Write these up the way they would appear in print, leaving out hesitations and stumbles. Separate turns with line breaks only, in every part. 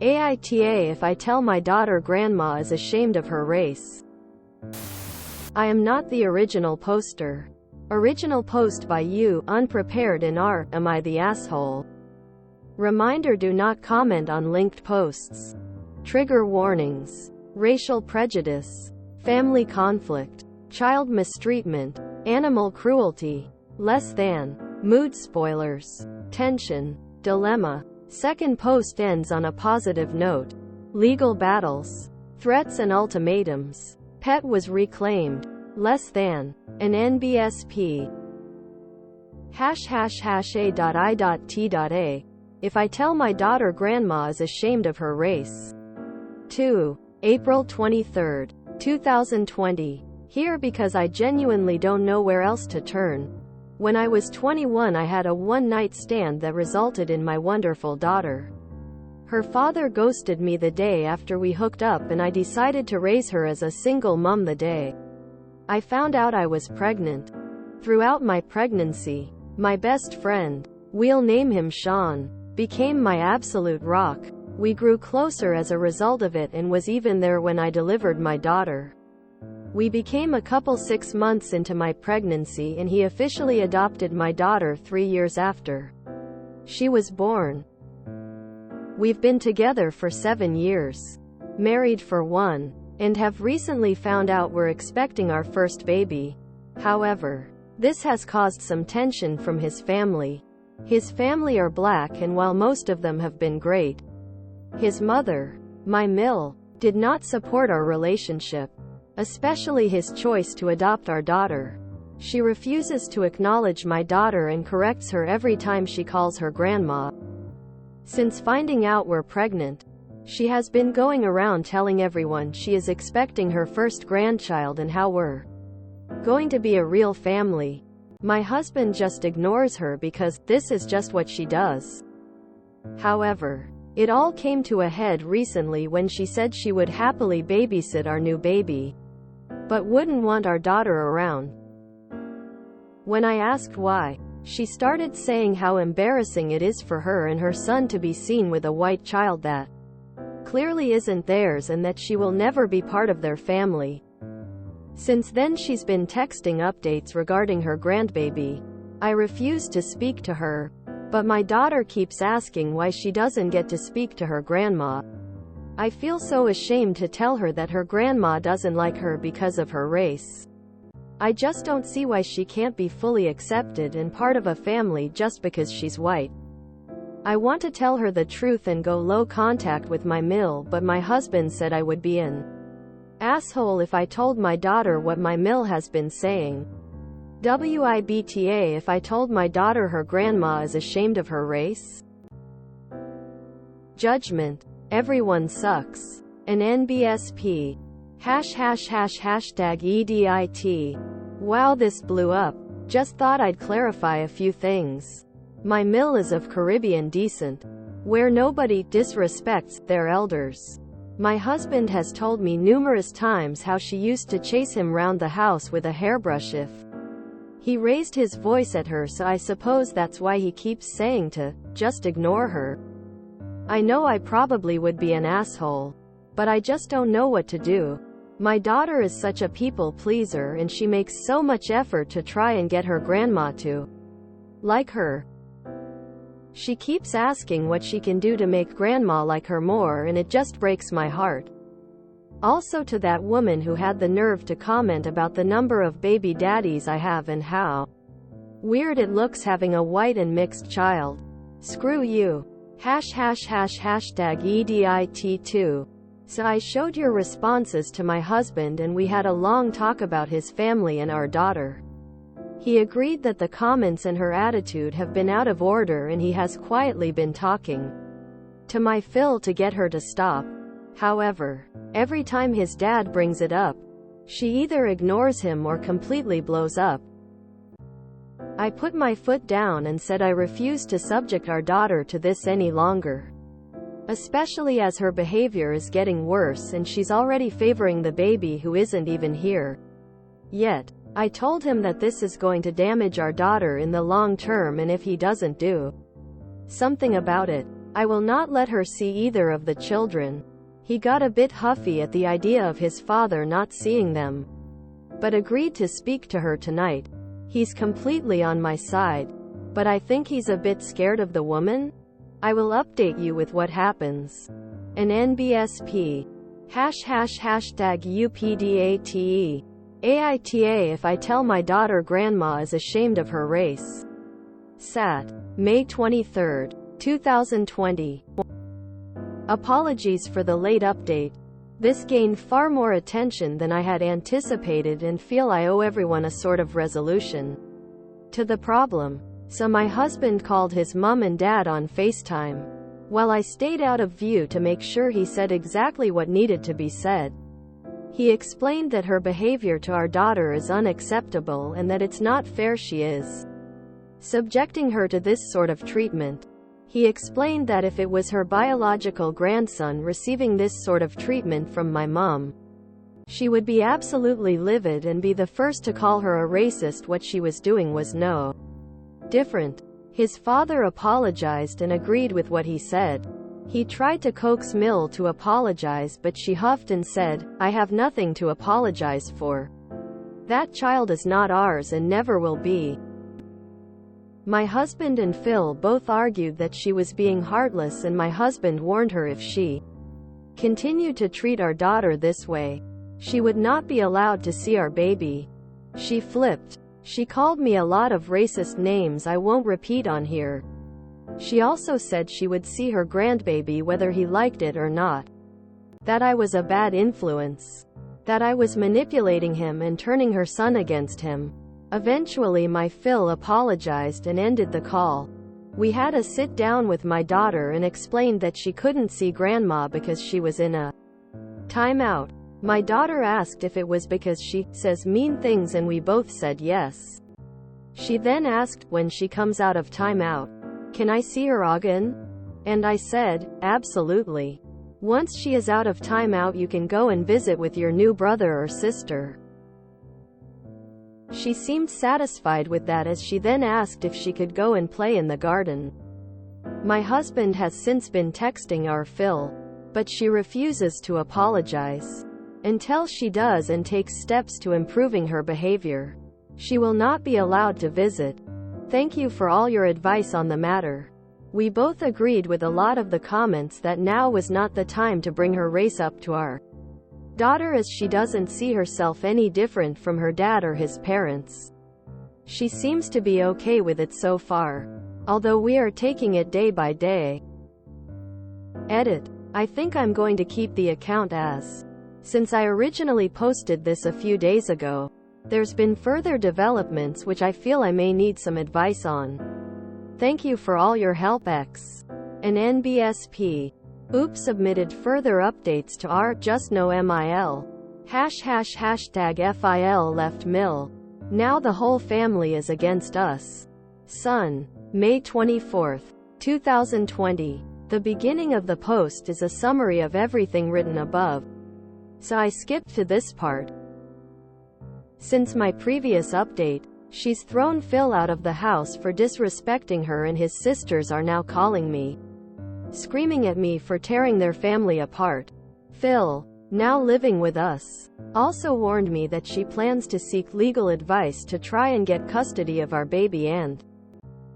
AITA if I tell my daughter grandma is ashamed of her race. I am not the original poster. Original post by you, unprepared in R. Am I the asshole? Reminder: do not comment on linked posts. Trigger warnings. Racial prejudice. Family conflict. Child mistreatment. Animal cruelty. Less than. Mood spoilers. Tension. Dilemma. Second post ends on a positive note. Legal battles. Threats and ultimatums. Pet was reclaimed. Less than. An NBSP. #A.I.T.A. If I tell my daughter grandma is ashamed of her race. 2. April 23, 2020. Here because I genuinely don't know where else to turn. When I was 21, I had a one-night stand that resulted in my wonderful daughter. Her father ghosted me the day after we hooked up, and I decided to raise her as a single mom the day I found out I was pregnant. Throughout my pregnancy, my best friend, we'll name him Sean, became my absolute rock. We grew closer as a result of it and was even there when I delivered my daughter. We became a couple 6 months into my pregnancy, and he officially adopted my daughter 3 years after she was born. We've been together for 7 years, married for 1, and have recently found out we're expecting our first baby. However, this has caused some tension from his family. His family are black, and while most of them have been great, his mother, my Mill, did not support our relationship, especially his choice to adopt our daughter. She refuses to acknowledge my daughter and corrects her every time she calls her grandma. Since finding out we're pregnant, she has been going around telling everyone she is expecting her first grandchild and how we're going to be a real family. My husband just ignores her because this is just what she does. However, it all came to a head recently when she said she would happily babysit our new baby, but wouldn't want our daughter around. When I asked why, she started saying how embarrassing it is for her and her son to be seen with a white child that clearly isn't theirs, and that she will never be part of their family. Since then she's been texting updates regarding her grandbaby. I refuse to speak to her, but my daughter keeps asking why she doesn't get to speak to her grandma. I feel so ashamed to tell her that her grandma doesn't like her because of her race. I just don't see why she can't be fully accepted and part of a family just because she's white. I want to tell her the truth and go low contact with my Mill, but my husband said I would be an asshole if I told my daughter what my Mill has been saying. WIBTA if I told my daughter her grandma is ashamed of her race. Judgment. Everyone sucks. An NBSP. #EDIT. Wow, this blew up. Just thought I'd clarify a few things. My Mill is of Caribbean descent, where nobody disrespects their elders. My husband has told me numerous times how she used to chase him round the house with a hairbrush if he raised his voice at her, so I suppose that's why he keeps saying to just ignore her. I know I probably would be an asshole, but I just don't know what to do. My daughter is such a people pleaser, and she makes so much effort to try and get her grandma to like her. She keeps asking what she can do to make grandma like her more, and it just breaks my heart. Also, to that woman who had the nerve to comment about the number of baby daddies I have and how weird it looks having a white and mixed child. Screw you. #EDIT2. So I showed your responses to my husband, and we had a long talk about his family and our daughter. He agreed that the comments and her attitude have been out of order, and he has quietly been talking to my Phil to get her to stop. However, every time his dad brings it up, she either ignores him or completely blows up. I put my foot down and said I refuse to subject our daughter to this any longer, especially as her behavior is getting worse and she's already favoring the baby who isn't even here yet. I told him that this is going to damage our daughter in the long term, and if he doesn't do something about it, I will not let her see either of the children. He got a bit huffy at the idea of his father not seeing them, but agreed to speak to her tonight. He's completely on my side, but I think he's a bit scared of the woman. I will update you with what happens. An NBSP. #UPDATE. AITA if I tell my daughter grandma is ashamed of her race. Sat. May 23, 2020. Apologies for the late update. This gained far more attention than I had anticipated and feel I owe everyone a sort of resolution to the problem. So my husband called his mom and dad on FaceTime, while I stayed out of view to make sure he said exactly what needed to be said. He explained that her behavior to our daughter is unacceptable and that it's not fair she is subjecting her to this sort of treatment. He explained that if it was her biological grandson receiving this sort of treatment from my mom, she would be absolutely livid and be the first to call her a racist. What she was doing was no different. His father apologized and agreed with what he said. He tried to coax Mill to apologize, but she huffed and said, "I have nothing to apologize for. That child is not ours and never will be." My husband and Phil both argued that she was being heartless, and my husband warned her if she continued to treat our daughter this way, she would not be allowed to see our baby. She flipped. She called me a lot of racist names I won't repeat on here. She also said she would see her grandbaby whether he liked it or not. That I was a bad influence. That I was manipulating him and turning her son against him. Eventually my Phil apologized and ended the call. We had a sit down with my daughter and explained that she couldn't see grandma because she was in a timeout. My daughter asked if it was because she says mean things and we both said yes. She then asked, when she comes out of timeout, "Can I see her again?" And I said, "Absolutely. Once she is out of timeout you can go and visit with your new brother or sister." She seemed satisfied with that, as she then asked if she could go and play in the garden. My husband has since been texting our Phil, but she refuses to apologize until she does and takes steps to improving her behavior. She will not be allowed to visit. Thank you for all your advice on the matter. We both agreed with a lot of the comments that now was not the time to bring her race up to our daughter, as she doesn't see herself any different from her dad or his parents. She seems to be okay with it so far, although we are taking it day by day. Edit. I think I'm going to keep the account as. Since I originally posted this a few days ago, there's been further developments which I feel I may need some advice on. Thank you for all your help, X. An NBSP. Oops submitted further updates to our just no MIL. #FIL left Mill. Now the whole family is against us. Son. May 24, 2020. The beginning of the post is a summary of everything written above, so I skipped to this part. Since my previous update, she's thrown Phil out of the house for disrespecting her, and his sisters are now calling me, screaming at me for tearing their family apart. Phil, now living with us, also warned me that she plans to seek legal advice to try and get custody of our baby and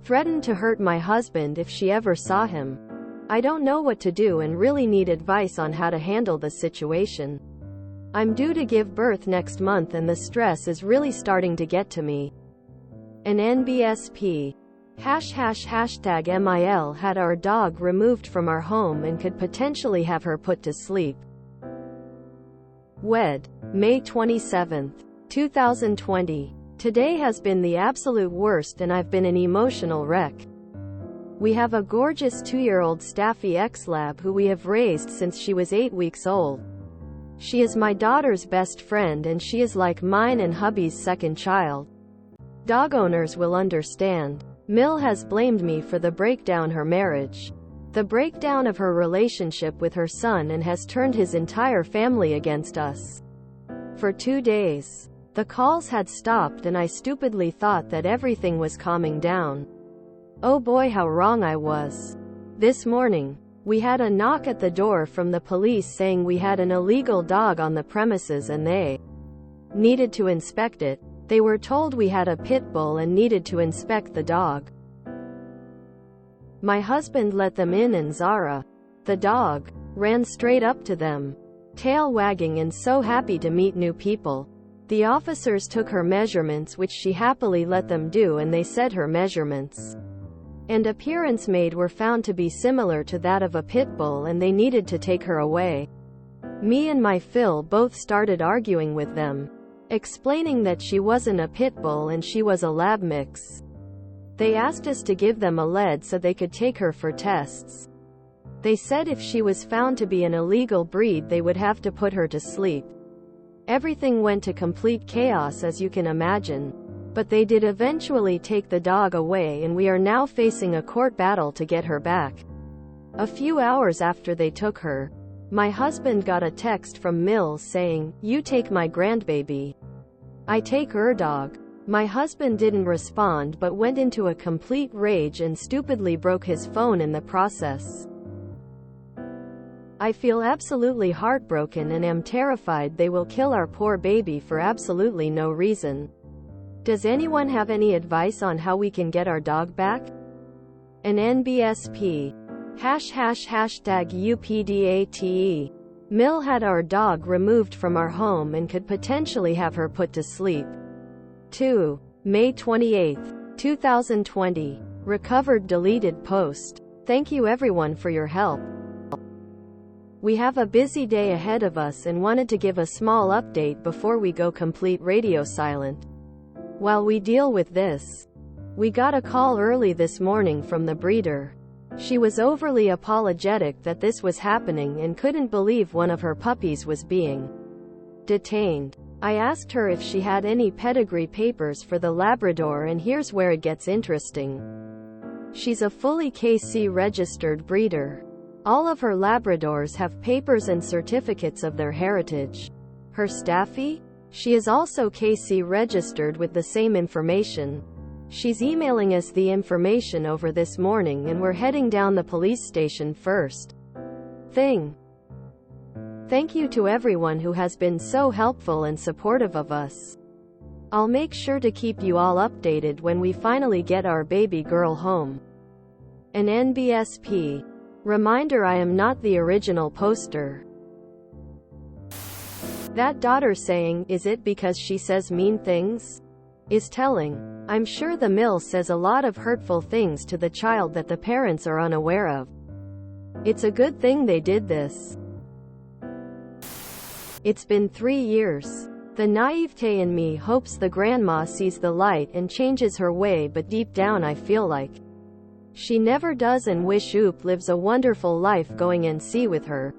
threatened to hurt my husband if she ever saw him. I don't know what to do and really need advice on how to handle the situation. I'm due to give birth next month and the stress is really starting to get to me. An NBSP. #MIL had our dog removed from our home and could potentially have her put to sleep. Wed. May 27, 2020. Today has been the absolute worst and I've been an emotional wreck. We have a gorgeous 2-year-old Staffy X-Lab who we have raised since she was 8 weeks old. She is my daughter's best friend and she is like mine and hubby's second child. Dog owners will understand. Mill has blamed me for the breakdown her marriage, the breakdown of her relationship with her son, and has turned his entire family against us. For 2 days, the calls had stopped and I stupidly thought that everything was calming down. Oh boy, how wrong I was. This morning, we had a knock at the door from the police saying we had an illegal dog on the premises and they needed to inspect it. They were told we had a pit bull and needed to inspect the dog. My husband let them in and Zara, the dog, ran straight up to them, tail wagging and so happy to meet new people. The officers took her measurements, which she happily let them do, and they said her measurements and appearance made were found to be similar to that of a pit bull and they needed to take her away. Me and my Phil both started arguing with them, explaining that she wasn't a pit bull and she was a lab mix. They asked us to give them a lead so they could take her for tests. They said if she was found to be an illegal breed they would have to put her to sleep. Everything went to complete chaos, as you can imagine. But they did eventually take the dog away and we are now facing a court battle to get her back. A few hours after they took her, my husband got a text from Mills saying, "You take my grandbaby. I take her dog." My husband didn't respond but went into a complete rage and stupidly broke his phone in the process. I feel absolutely heartbroken and am terrified they will kill our poor baby for absolutely no reason. Does anyone have any advice on how we can get our dog back? An NBSP. #UPDATE. Mill had our dog removed from our home and could potentially have her put to sleep. 2. May 28, 2020. Recovered deleted post. Thank you everyone for your help. We have a busy day ahead of us and wanted to give a small update before we go complete radio silent. While we deal with this, we got a call early this morning from the breeder. She was overly apologetic that this was happening and couldn't believe one of her puppies was being detained. I asked her if she had any pedigree papers for the Labrador, and here's where it gets interesting. She's a fully KC registered breeder. All of her Labradors have papers and certificates of their heritage. Her Staffy? She is also KC registered with the same information. She's emailing us the information over this morning and we're heading down the police station first thing. Thank you to everyone who has been so helpful and supportive of us. I'll make sure to keep you all updated when we finally get our baby girl home. An NBSP. Reminder, I am not the original poster. That daughter saying, "Is it because she says mean things?" is telling. I'm sure the mill says a lot of hurtful things to the child that the parents are unaware of. It's a good thing they did this. It's been 3 years. The naivete in me hopes the grandma sees the light and changes her way, but deep down I feel like she never does and wish Oop lives a wonderful life going and see with her.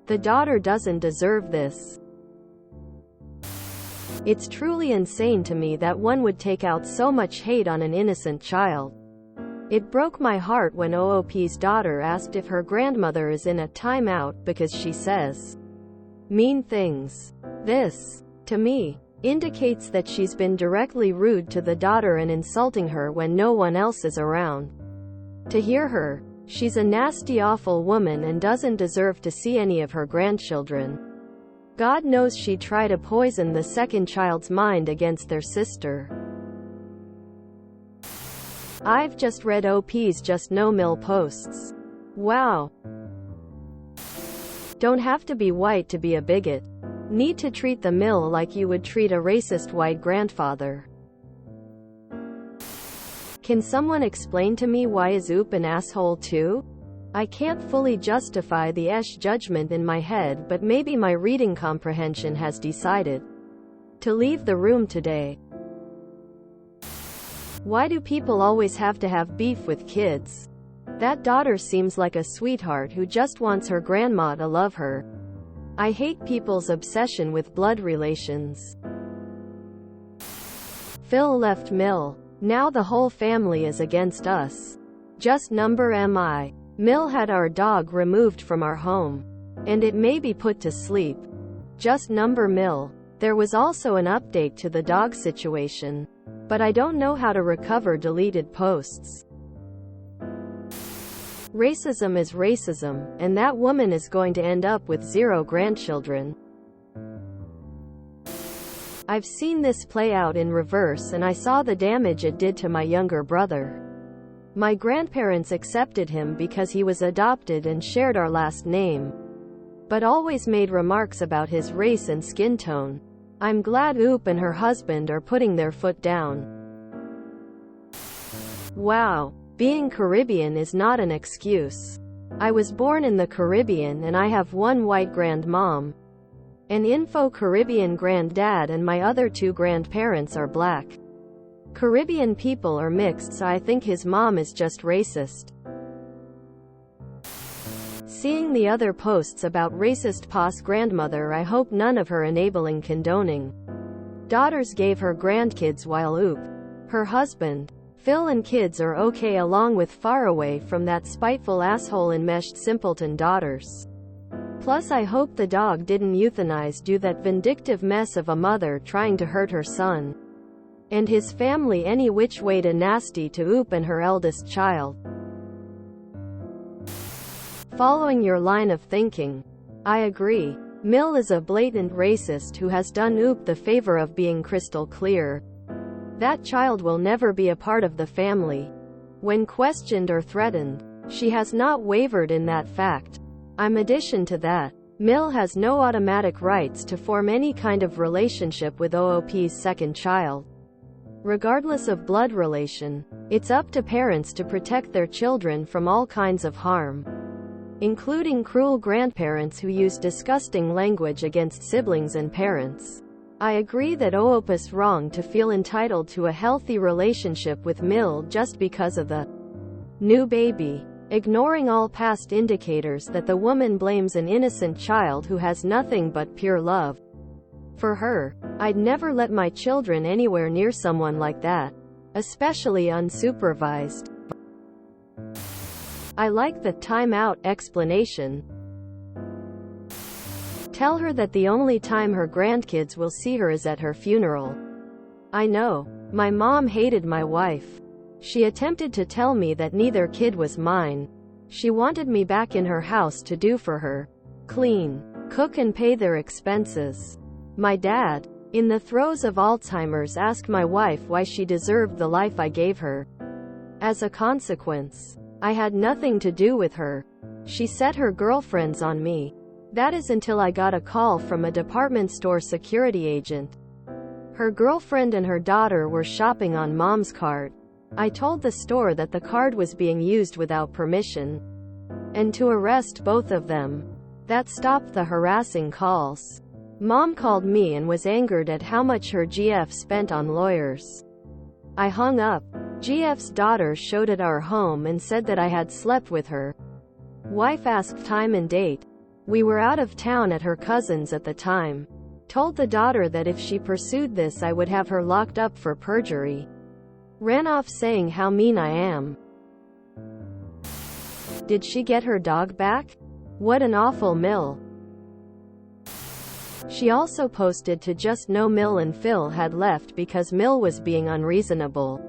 The daughter doesn't deserve this. It's truly insane to me that one would take out so much hate on an innocent child. It broke my heart when OOP's daughter asked if her grandmother is in a timeout because she says mean things. This, to me, indicates that she's been directly rude to the daughter and insulting her when no one else is around to hear her. She's a nasty, awful woman and doesn't deserve to see any of her grandchildren. God knows she'd try to poison the second child's mind against their sister. I've just read OP's Just No Mill posts. Wow. Don't have to be white to be a bigot. Need to treat the mill like you would treat a racist white grandfather. Can someone explain to me why is Oop an asshole too? I can't fully justify the Esh judgment in my head, but maybe my reading comprehension has decided to leave the room today. Why do people always have to have beef with kids? That daughter seems like a sweetheart who just wants her grandma to love her. I hate people's obsession with blood relations. Phil left Mill. Now the whole family is against us. Just number MI. Mill had our dog removed from our home. And it may be put to sleep. Just number Mill. There was also an update to the dog situation. But I don't know how to recover deleted posts. Racism is racism, and that woman is going to end up with 0 grandchildren. I've seen this play out in reverse, and I saw the damage it did to my younger brother. My grandparents accepted him because he was adopted and shared our last name, but always made remarks about his race and skin tone. I'm glad Oop and her husband are putting their foot down. Wow. Being Caribbean is not an excuse. I was born in the Caribbean and I have one white grandmom, an Info-Caribbean granddad, and my other 2 grandparents are black. Caribbean people are mixed, so I think his mom is just racist. Seeing the other posts about racist pos grandmother, I hope none of her enabling condoning daughters gave her grandkids, while Oop, her husband, Phil, and kids are okay along with far away from that spiteful asshole enmeshed simpleton daughters. Plus I hope the dog didn't euthanize that vindictive mess of a mother trying to hurt her son and his family any which way to nasty to Oop and her eldest child. Following your line of thinking, I agree. Mill is a blatant racist who has done Oop the favor of being crystal clear. That child will never be a part of the family. When questioned or threatened, she has not wavered in that fact. In addition to that, Mill has no automatic rights to form any kind of relationship with OOP's second child. Regardless of blood relation, it's up to parents to protect their children from all kinds of harm, including cruel grandparents who use disgusting language against siblings and parents. I agree that OOP is wrong to feel entitled to a healthy relationship with Mill just because of the new baby, ignoring all past indicators that the woman blames an innocent child who has nothing but pure love for her. I'd never let my children anywhere near someone like that, especially unsupervised. I like the time out explanation. Tell her that the only time her grandkids will see her is at her funeral. I know. My mom hated my wife. She attempted to tell me that neither kid was mine. She wanted me back in her house to do for her, clean, cook, and pay their expenses. My dad, in the throes of Alzheimer's, asked my wife why she deserved the life I gave her. As a consequence, I had nothing to do with her. She set her girlfriends on me. That is until I got a call from a department store security agent. Her girlfriend and her daughter were shopping on mom's card. I told the store that the card was being used without permission, and to arrest both of them. That stopped the harassing calls. Mom called me and was angered at how much her GF spent on lawyers. I hung up. GF's daughter showed at our home and said that I had slept with her. Wife asked time and date. We were out of town at her cousin's at the time. Told the daughter that if she pursued this I would have her locked up for perjury. Ran off saying how mean I am. Did she get her dog back? What an awful Mill. She also posted to just know Mill and Phil had left because Mill was being unreasonable.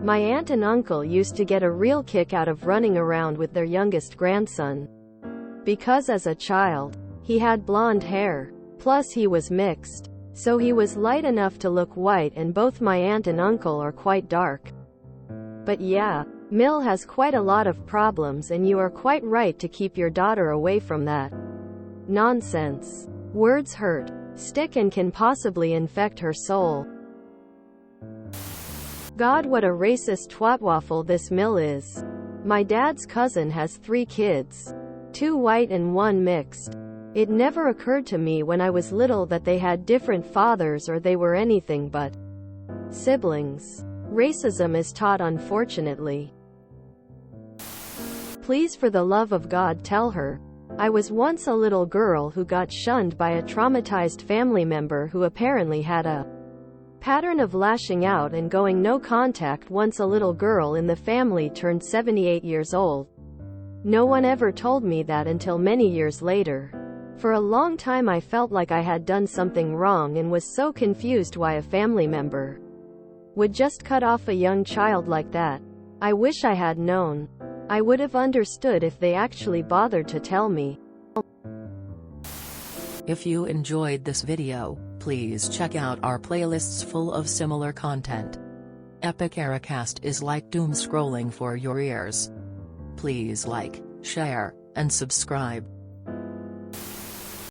My aunt and uncle used to get a real kick out of running around with their youngest grandson, because as a child, he had blonde hair. Plus he was mixed, so he was light enough to look white, and both my aunt and uncle are quite dark. But yeah, Mill has quite a lot of problems, and you are quite right to keep your daughter away from that nonsense. Words hurt, stick, and can possibly infect her soul. God, what a racist twatwaffle this Mill is. My dad's cousin has 3 kids, 2 white and 1 mixed. It never occurred to me when I was little that they had different fathers or they were anything but siblings. Racism is taught, unfortunately. Please, for the love of God, tell her. I was once a little girl who got shunned by a traumatized family member who apparently had a pattern of lashing out and going no contact once a little girl in the family turned 78 years old. No one ever told me that until many years later. For a long time I felt like I had done something wrong and was so confused why a family member would just cut off a young child like that. I wish I had known. I would have understood if they actually bothered to tell me.
If you enjoyed this video, please check out our playlists full of similar content. Epic Ericast is like doom scrolling for your ears. Please like, share, and subscribe.